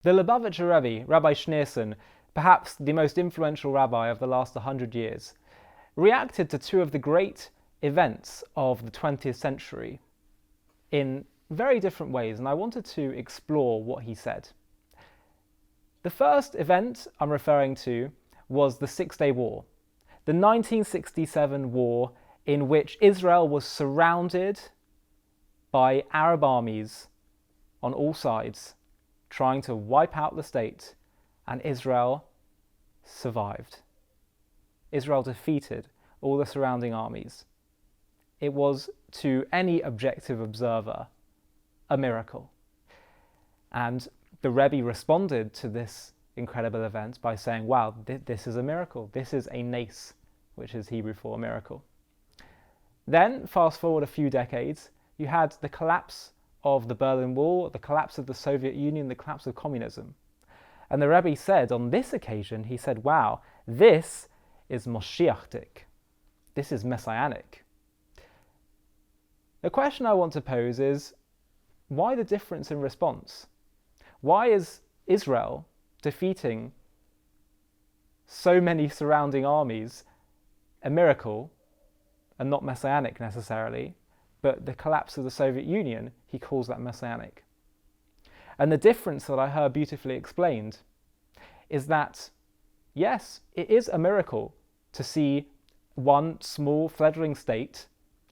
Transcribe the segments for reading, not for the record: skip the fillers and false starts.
The Lubavitcher Rebbe, Rabbi Schneerson, perhaps the most influential rabbi of the last 100 years, reacted to two of the great events of the 20th century in very different ways, and I wanted to explore what he said. The first event I'm referring to was the Six-Day War, the 1967 war in which Israel was surrounded by Arab armies on all sides, trying to wipe out the state, and Israel survived. Israel defeated all the surrounding armies. It was, to any objective observer, a miracle. And the Rebbe responded to this incredible event by saying, wow, this is a miracle. This is a nes, which is Hebrew for a miracle. Then, fast forward a few decades, you had the collapse of the Berlin Wall, the collapse of the Soviet Union, the collapse of communism. And the Rebbe said on this occasion, he said, wow, this is Moshiachtic. This is messianic. The question I want to pose is, why the difference in response? Why is Israel defeating so many surrounding armies a miracle and not messianic necessarily, but the collapse of the Soviet Union, he calls that messianic? And the difference that I heard beautifully explained is that, yes, it is a miracle to see one small fledgling state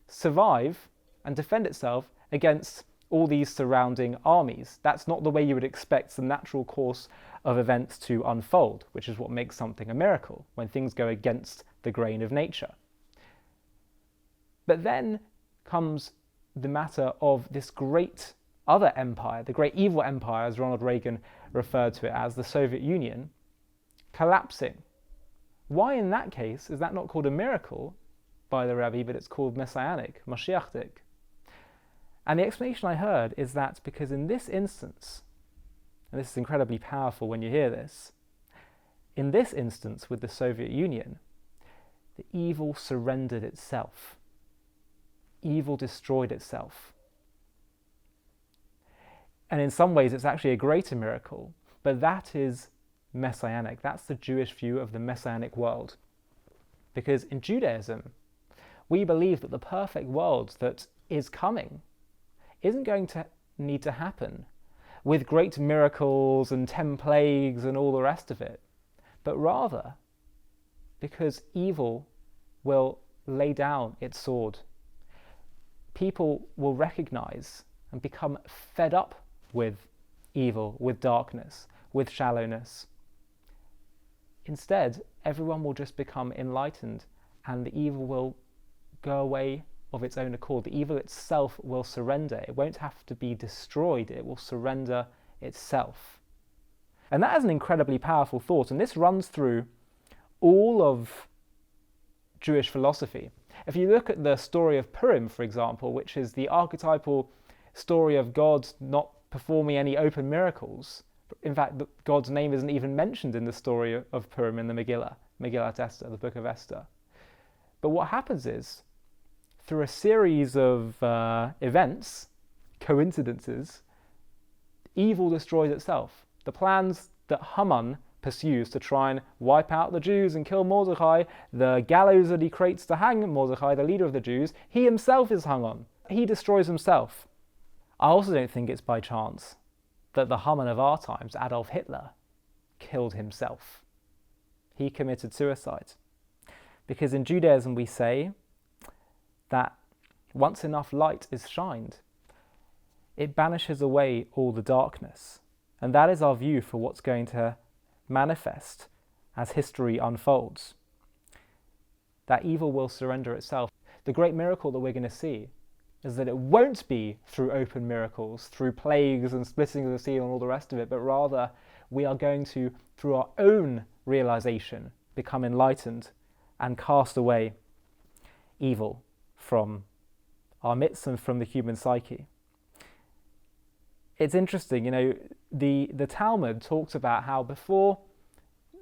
survive and defend itself against all these surrounding armies. That's not the way you would expect the natural course of events to unfold, which is what makes something a miracle, when things go against the grain of nature. But then comes the matter of this great other empire, the great evil empire, as Ronald Reagan referred to it as, the Soviet Union, collapsing. Why in that case is that not called a miracle by the Rebbe, but it's called messianic, Mashiachtic? And the explanation I heard is that because in this instance, and this is incredibly powerful when you hear this, in this instance with the Soviet Union, the evil surrendered itself. Evil destroyed itself. And in some ways it's actually a greater miracle, but that is messianic. That's the Jewish view of the messianic world. Because in Judaism, we believe that the perfect world that is coming isn't going to need to happen with great miracles and 10 plagues and all the rest of it, but rather because evil will lay down its sword. People will recognize and become fed up with evil, with darkness, with shallowness. Instead, everyone will just become enlightened and the evil will go away of its own accord. The evil itself will surrender. It won't have to be destroyed. It will surrender itself. And that is an incredibly powerful thought, and this runs through all of Jewish philosophy. If you look at the story of Purim, for example, which is the archetypal story of God not performing any open miracles. In fact, God's name isn't even mentioned in the story of Purim in the Megillat Esther, the book of Esther. But what happens is, through a series of events, coincidences, evil destroys itself. The plans that Haman pursues to try and wipe out the Jews and kill Mordechai, the gallows that he creates to hang Mordechai, the leader of the Jews, he himself is hung on. He destroys himself. I also don't think it's by chance that the Haman of our times, Adolf Hitler, killed himself. He committed suicide. Because in Judaism we say that once enough light is shined, it banishes away all the darkness. And that is our view for what's going to manifest as history unfolds. That evil will surrender itself. The great miracle that we're going to see is that it won't be through open miracles, through plagues and splitting of the sea and all the rest of it, but rather we are going to, through our own realization, become enlightened and cast away evil from our midst and from the human psyche. It's interesting, the Talmud talks about how before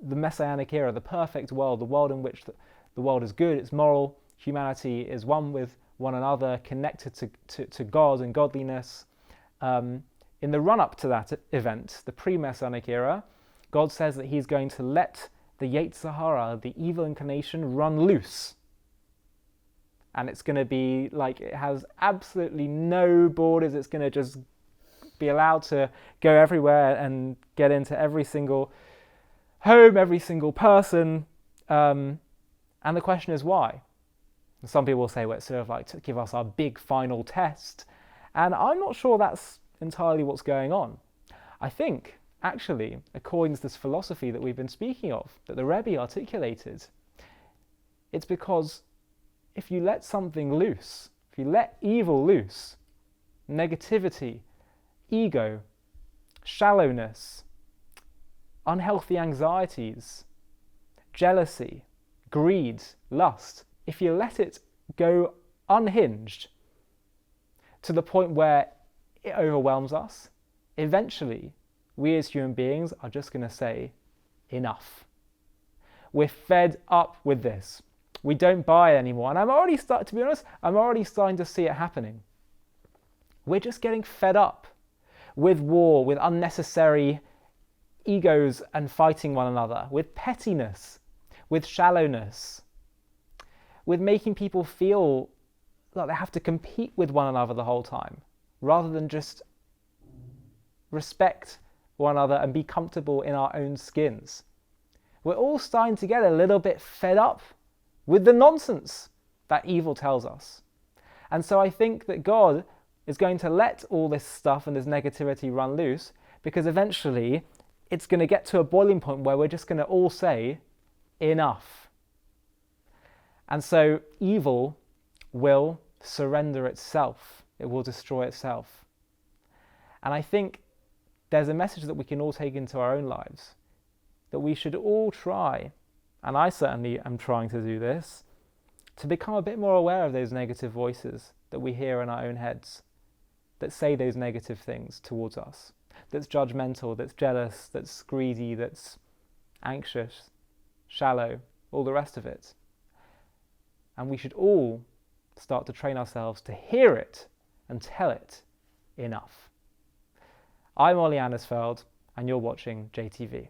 the Messianic era, the perfect world, the world in which the world is good, it's moral, humanity is one with one another, connected to God and godliness, In the run-up to that event, the pre-messianic era, God says that he's going to let the Yetzer Hara, the evil inclination, run loose. And it's going to be like it has absolutely no borders. It's going to just be allowed to go everywhere and get into every single home, every single person. And the question is why? And some people will say, well, it's sort of like to give us our big final test. And I'm not sure that's entirely what's going on. I think, actually, according to this philosophy that we've been speaking of, that the Rebbe articulated, it's because if you let something loose, if you let evil loose, negativity, ego, shallowness, unhealthy anxieties, jealousy, greed, lust, if you let it go unhinged to the point where it overwhelms us, eventually we as human beings are just going to say, enough. We're fed up with this. We don't buy it anymore. And I'm already starting to see it happening. We're just getting fed up with war, with unnecessary egos and fighting one another, with pettiness, with shallowness, with making people feel like they have to compete with one another the whole time, rather than just respect one another and be comfortable in our own skins. We're all starting to get a little bit fed up with the nonsense that evil tells us. And so I think that God is going to let all this stuff and this negativity run loose, because eventually it's going to get to a boiling point where we're just going to all say, enough. And so evil will surrender itself. It will destroy itself. And I think there's a message that we can all take into our own lives, that we should all try, and I certainly am trying to do this, to become a bit more aware of those negative voices that we hear in our own heads, that say those negative things towards us, that's judgmental, that's jealous, that's greedy, that's anxious, shallow, all the rest of it. And we should all start to train ourselves to hear it and tell it enough. I'm Ollie Annisfeld, and you're watching JTV.